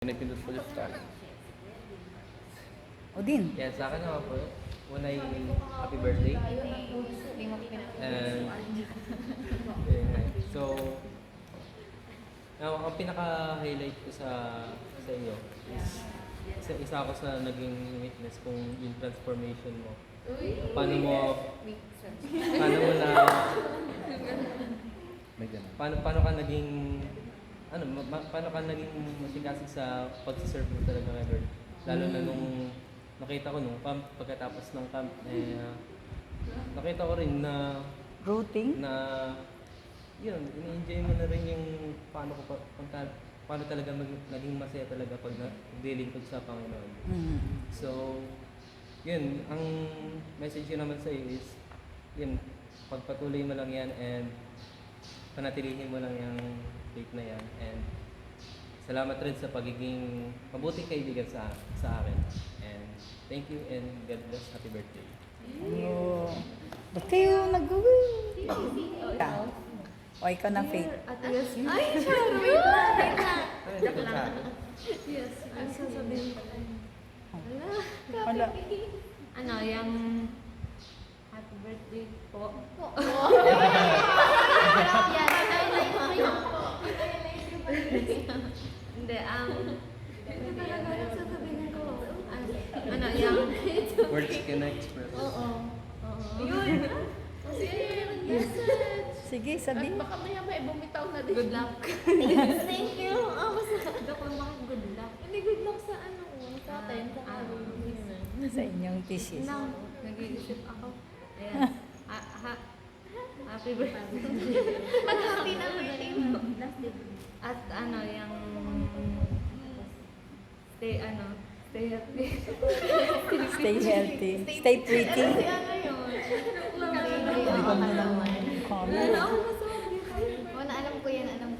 Pinipindot ko yung start. Odin. Kaya sa akin naman po, una yung happy birthday. And, so, ang pinaka-highlight ko sa iyo is isa ako sa naging witness kung yung transformation mo. Paano mo na paano ka naging paano ka naging masigasig sa pag-serve mo talaga kay Lord? Lalo na nung nakita ko nung camp, pagkatapos ng camp, nakita ko rin na Routing. yun, ini-enjoy mo na rin yung paano talaga naging masaya talaga pag naglilingkod sa Panginoon. So, yun, ang message ko naman sa iyo is, yun, pagpatuloy mo lang yan and panatilihin mo lang yung faith na yan. And salamat rin sa pagiging mabuting kaibigan sa akin. And thank you and God bless. Happy birthday. Oh. Ba't kayo nag-uwi? O, ikaw na, Faith. Ay, sure. Wait lang. Joke lang. Yes. Ang sasabihin ko lang. Wala. Ano, yung happy birthday po. Yan, highlight mo yun. Hindi, ano sasabihin ko? Ano, yung... Words can express. Oo. Yun. Kasi, yes. Sige, sabi. Baka maya may bumitaw na din. Good luck. Thank you. Basta ko lang good luck. Hindi good luck sa ano, sa atin. Sa inyong thesis. Now, nag-iisip ako. Ayan. Happy birthday. Mag-happy na birthday mo. At ano, yung... Stay healthy. Stay healthy. Stay pretty. Kasi ano yun? Ikaw mo lang comment. Alam ko yan. Ang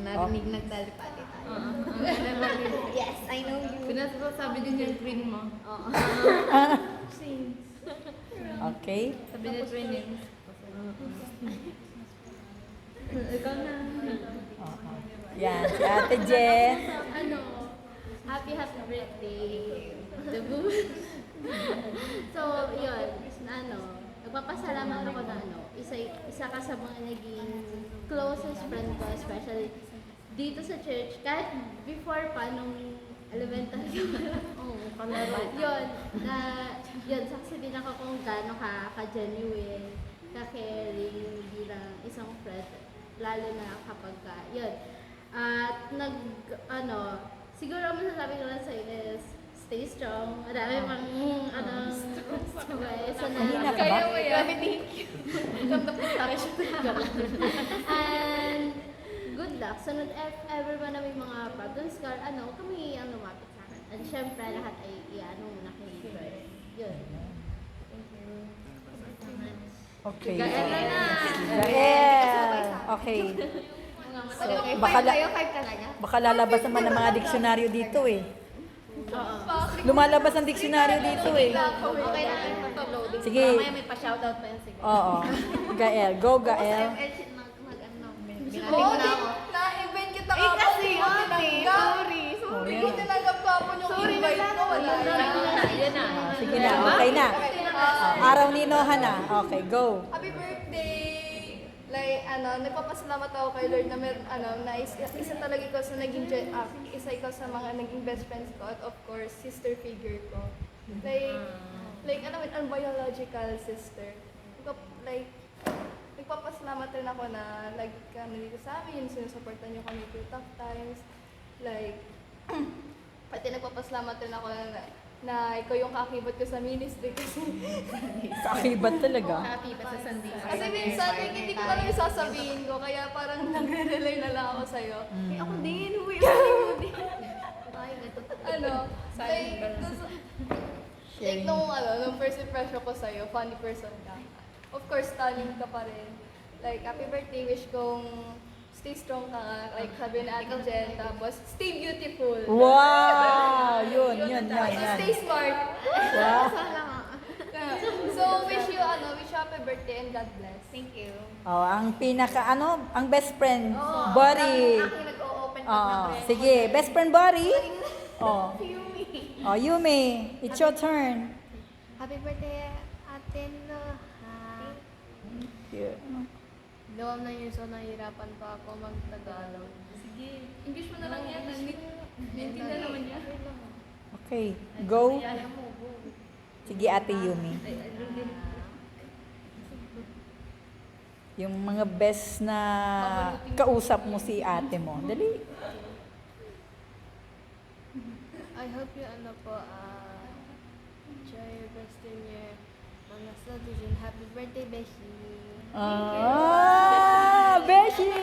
narinig nagdalipati tayo. Yes, I know you. Pinasabi din yung twin mo. Oo. Okay. Sabi niya twin. Ikaw na. Yan, si Ate Jen. Happy birthday. So, yun, nagpapasalamat ako na isa ka sa mga naging closest friend ko, especially dito sa church. Kahit before pa, nung elementary yun, saksi din ako kung gaano ka-genuine, ka-caring bilang isang friend, lalo na kapag yun. At siguro ang masasabi ko lang sa'yo is, stay strong. Marami pang, Mahina ka ba? thank you. And, good luck. Sunod if ever ba na may mga problems ka, kami ang lumapit sa akin. And syempre, lahat ay muna kay Lord. Yun. Thank you. Okay. Gael na. Gael. Okay. So, baka lalabas naman ng mga diksyonaryo dito eh. Lumalabas ang diksyonaryo dito eh. Okay na. Sige. Mamaya may pa-shoutout pa yan. Sige. Oo. Gael. Go, Gael. Binati mo na ako. Na-event kita ka po. Kasi, sorry. Hindi tinanggap pa po yung invite ko. Wala na. Yan na. Sige na. Okay na. Araw ni Noha na. Okay, go. Happy birthday! Like, nagpapasalamat ako kay Lord na isa talaga ikaw sa isa ikaw sa mga naging best friends ko at of course, sister figure ko. Biological sister. Nagpapasalamat rin ako na lagi ka nandito sa amin, sinusuportan niyo kami through tough times. Pati nagpapasalamat rin ako na ikaw yung kakibot ko sa ministry kasi Kakibat talaga. Happy pa sa Sunday. kasi minsan hindi ko alam yung sasabihin ko kaya parang nagre-rely na lang ako sa'yo. Ako din, huy, ako din. Nung first impression ko sa'yo, funny person ka. Of course, stunning ka pa rin. Happy birthday, wish kong stay strong ka nga. Sabi na Ate Jen, tapos stay beautiful. Wow! Yun. Stay smart. Wow. So, wish you happy birthday and God bless. Thank you. Oh, ang best friend, buddy. Aking nag-o-open Sige, best friend Bori. Oh. Oh, Yumi, it's your turn. Happy birthday, Ate Noha. Yeah. 2 na years old, nahihirapan pa ako mag-Tagalog. Sige, English mo na lang yan. Naiintindihan naman niya. Okay, go. Sige, Ate Yumi. Yung mga best na kausap mo si ate mo. Dali. I hope you enjoy your birthday year. Mga studies and happy birthday, Beshi. Beshi!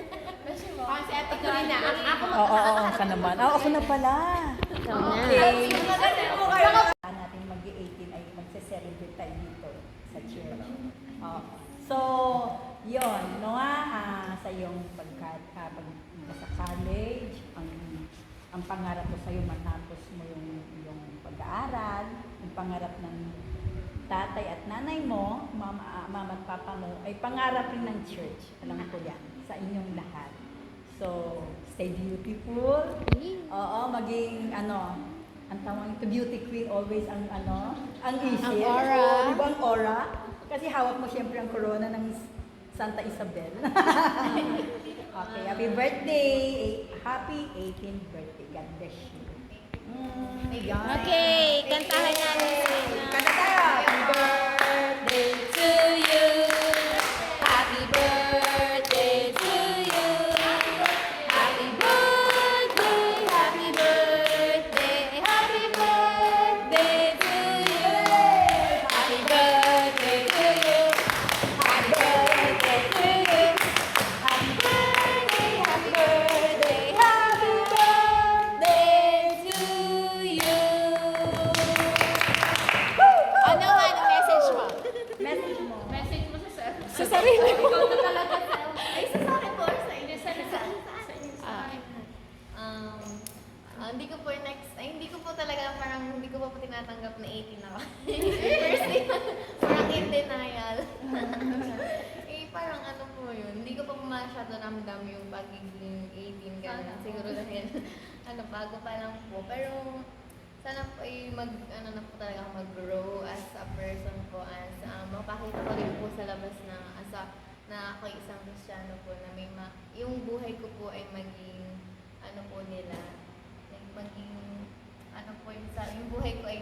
Kasi ate ko rin na. Oo, ka naman. Ako na pala. Okay. Natin mag-18 ay magse-celebrate tayo dito sa church. So, yon, no sa iyong pagka sa college, ang pangarap ko sa iyo matapos mo yung pag-aaral, yung pangarap ng tatay at nanay mo, mama at papa mo, ay pangarap rin ng church. Alam ko yan, sa inyong lahat. So, stay beautiful. Oo, maging ang tawag ito, beauty queen, always ang isip. Ang aura. Di ba ang aura? Kasi hawak mo siyempre ang corona ng Santa Isabel. Okay, happy birthday. Happy 18th birthday. God bless you. Okay, kantahan natin. Kanta tayo. Happy birthday to you. Happy birthday to you. Happy birthday, happy birthday, happy birthday to you. Happy birthday to you. Happy birthday to you. Happy birthday, happy birthday, happy birthday to you. Ano message mo? Message mo. Message mo sa sir. Sa sarili mo. Ikaw na talaga sa... Ay, sa akin po or sa inyo? Sa inyo. Hindi ko po hindi ko po talaga hindi ko po tinatanggap na 18 ako. First day, parang in denial. Parang ano po yun, hindi ko pa masyado namdam yung pagiging 18 ganun. Siguro dahil bago pa lang po. Pero sana po ay na po talaga ako mag-grow as a person po, as mapakita ko rin po sa labas na ako isang Kristiyano po na yung buhay ko po ay maging po nila, maging yung buhay ko ay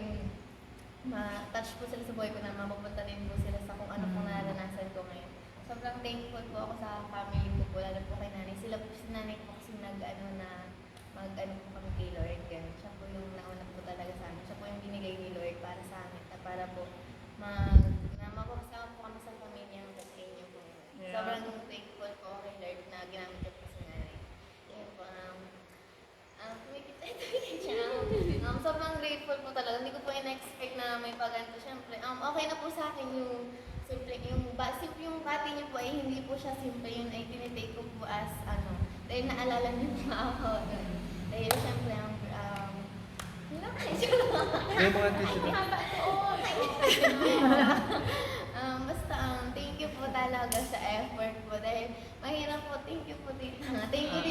ma-touch po sila sa buhay ko na mapupunta din po sila sa kung ano pong naranasan ko ngayon. Sobrang thankful po ako sa family ko po, lalo po kay nanay. Sila po, si nanay po kasi mag-ano po kami kay Lord. Ganun. Siya po yung nauna po talaga sa amin. Siya po yung binigay ni Lord para sa amin. Para po mapapasama po kami sa pamilya hanggang sa inyo po. Yeah. Sobrang thankful po ako kay Lord na ginamit ko po si nanay. Yan po, sobrang grateful po talaga. Hindi ko po in-expect na may paganto. Siyempre, okay na po sa akin yung simple yung party niyo po ay hindi po siya simple. Yun ay tinitake ko po as dahil naalala niyo po ako. Dahil siyempre, Yung mga tissue. basta, thank you po talaga sa effort po. Dahil mahirap po, thank you din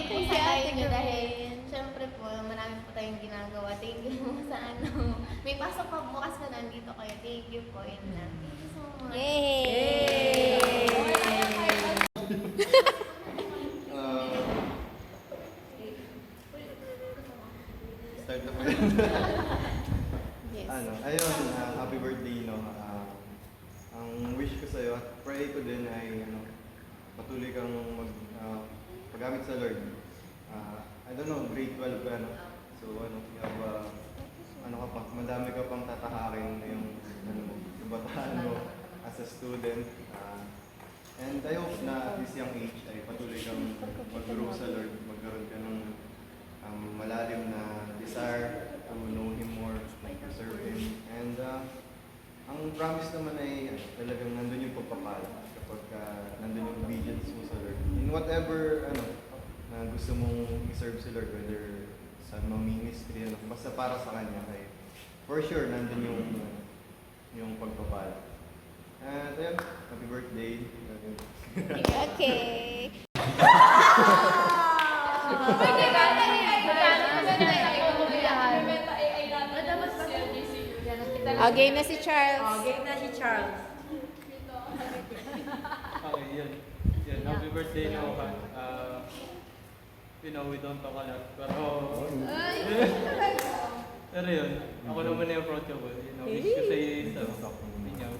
po sa tayo niyo. Dahil, syempre po, marami po tayong ginagawa. Thank you po sa may pasok pa bukas na nandito kayo. Thank you po. Yun lang. Thank you so much. Yay! Start na po yun. Ayun, happy birthday, no. Ang wish ko sa'yo at pray ko din ay patuloy kang paggamit sa Lord. I don't know, grade 12 ka, no? So, you have, ka pa, madami ka pang tatahakin yung kabataan mo as a student. And I hope na at this young age ay patuloy kang mag-grow sa Lord, magkaroon ka ng malalim na desire to know Him more, to serve Him. And ang promise naman ay talagang nandun yung pagpapala kapag nandun yung obedience mo sa Lord. In whatever na gusto mong i-serve si Lord, whether sa mga ministry, basta para sa Kanya, ay for sure nandun yung pagpapala. And ayun, happy birthday. Okay. Okay na si Charles. Game na si Charles. Okay, yun. Yun, happy birthday Noah. We don't talk a lot. Pero yun, ako naman na approachable. Wish ko sa'yo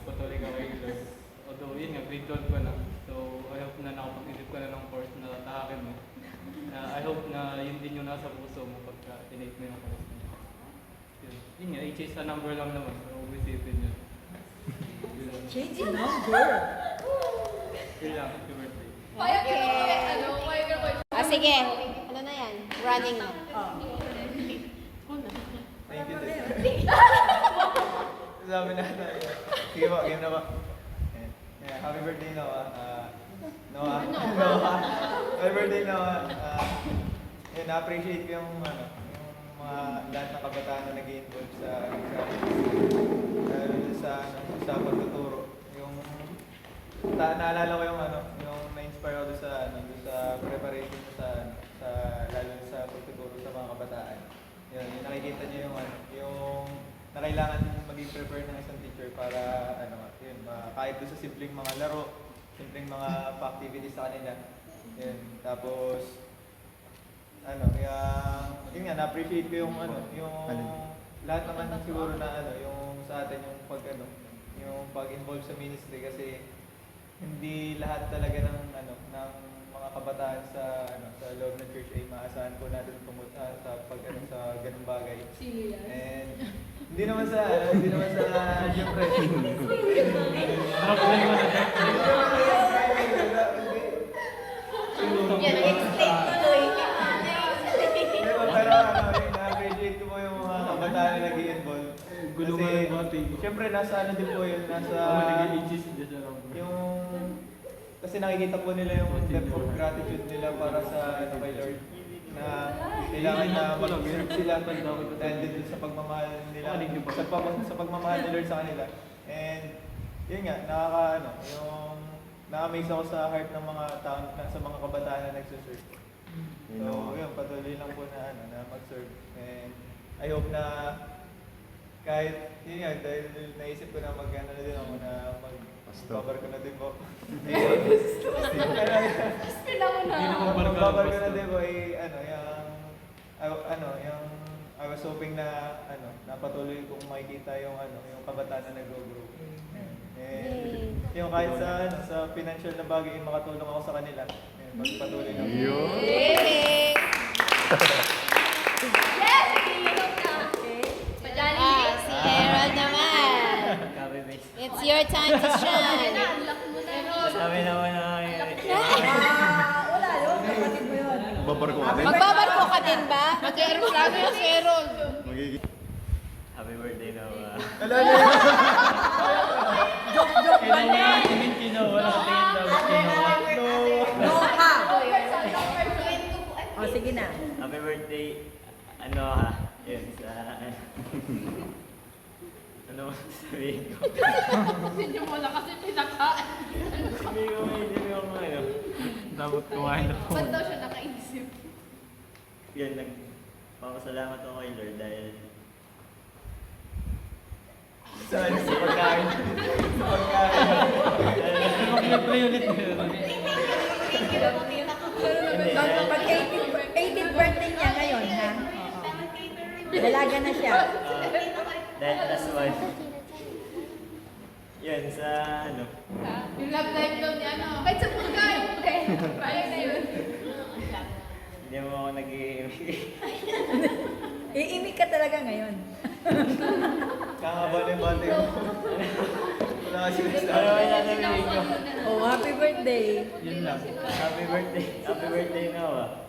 patuloy ka kay Lord. Although yun nga, grade 12 ka na. So, I hope na nakapag-isip ka na ng course na tatahakin mo. I hope na yun din yung nasa puso mo pagka tinake mo yung course mo. Yun nga, i-chase sa number lang naman. So, always isipin yun. Change the number. Yun lang, happy birthday. Sige. Ano na yan? Running na. Thank you din. Sabi na tayo. Sige po, game na po. Yeah, happy birthday Noah. Noah. Happy birthday Noah. Na-appreciate ko yung mga lahat ng kabataan na nag-involve sa pagtuturo. Naalala ko yung na-inspire ako sa preparation lalo sa pagtuturo sa mga kabataan. Yung nakikita niyo yung na kailangan maging prepare ng isang teacher para kahit doon sa simpleng mga laro, simpleng mga activities sa kanila. Yun. Tapos yun nga, na-appreciate ko yung lahat naman siguro na yung sa atin yung pag-involve sa ministry kasi hindi lahat talaga ng mga kabataan sa loob ng church ay maasahan po natin pumunta sa ganung bagay. Sino yan? And hindi naman sa syempre. Pero na-appreciate ko po yung mga kabataan na nag-i-involve. Kasi syempre nasa din po yun, kasi nakikita po nila yung depth of gratitude nila para sa kay Lord na kailangan na mag-serve sila dahil din sa pagmamahal nila sa pagmamahal ni Lord sa kanila. And yun nga, na-amaze ako sa heart ng mga tao, sa mga kabataan na nagsuserve. So yun, patuloy lang po na mag-serve. And I hope na kahit yun nga, dahil naisip ko na mag-cover ko na din po. Mag-cover ko na din po I was hoping na patuloy kong makikita yung kabataan na nag-grow. And yung kahit sa financial na bagay, makatulong ako sa kanila. Magpatuloy na. Si Harold naman. It's your time to shine. Sabi naman na Wala yun. Kapatid mo yun. Magbabarko ka din ba? Mag-aeroplano yung si Harold. happy birthday Noah. Joke pa na. Wala ka tingin daw. Noha. O, sige na. Happy birthday. Yun sa... Ano sabihin ko? Hindi mo na kasi pinakain. Hindi ko dapat kumain ako. Ba't daw siya nakaisip? Yan, nagpapasalamat ako kay Lord dahil sa pagkain. Mag-play ulit. Pag 18th birthday niya ngayon, ha? Dalaga na siya. Dahil last one. Yan, sa Yung love life daw niya, kahit sa pagkain. Kaya na yun. hindi mo ako nag-iimik. Iimik ka talaga ngayon. Kakabali-bali mo. Wala kasi Ano ba yung sasabihin ko? Oh, happy birthday. Yun lang. Happy birthday. Happy birthday Noah.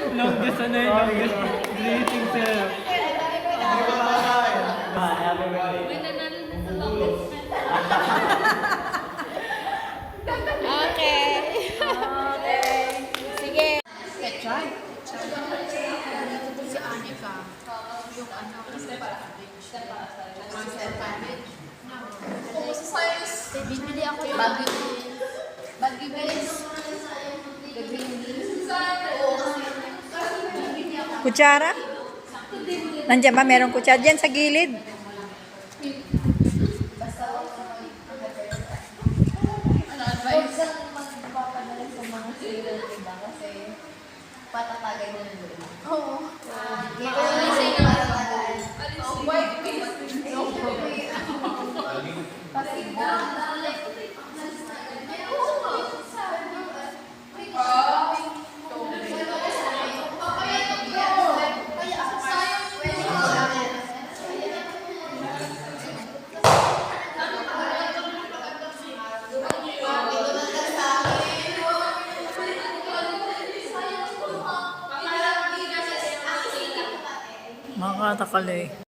Longest longest greeting sir. Happy birthday. May nanalo na sa longest. Okay. Sige. Si Anika, yung kasi bibili ako yung bagay. Baggy beans. The green beans. Kutsara? Nandiyan ba? Merong kutsara dyan sa gilid. Huwag kang magpapadala sa mga sila, diba? Kasi patatagay mo na doon. Oo. Makaalisay na patatagay. White face. Makakatakal eh.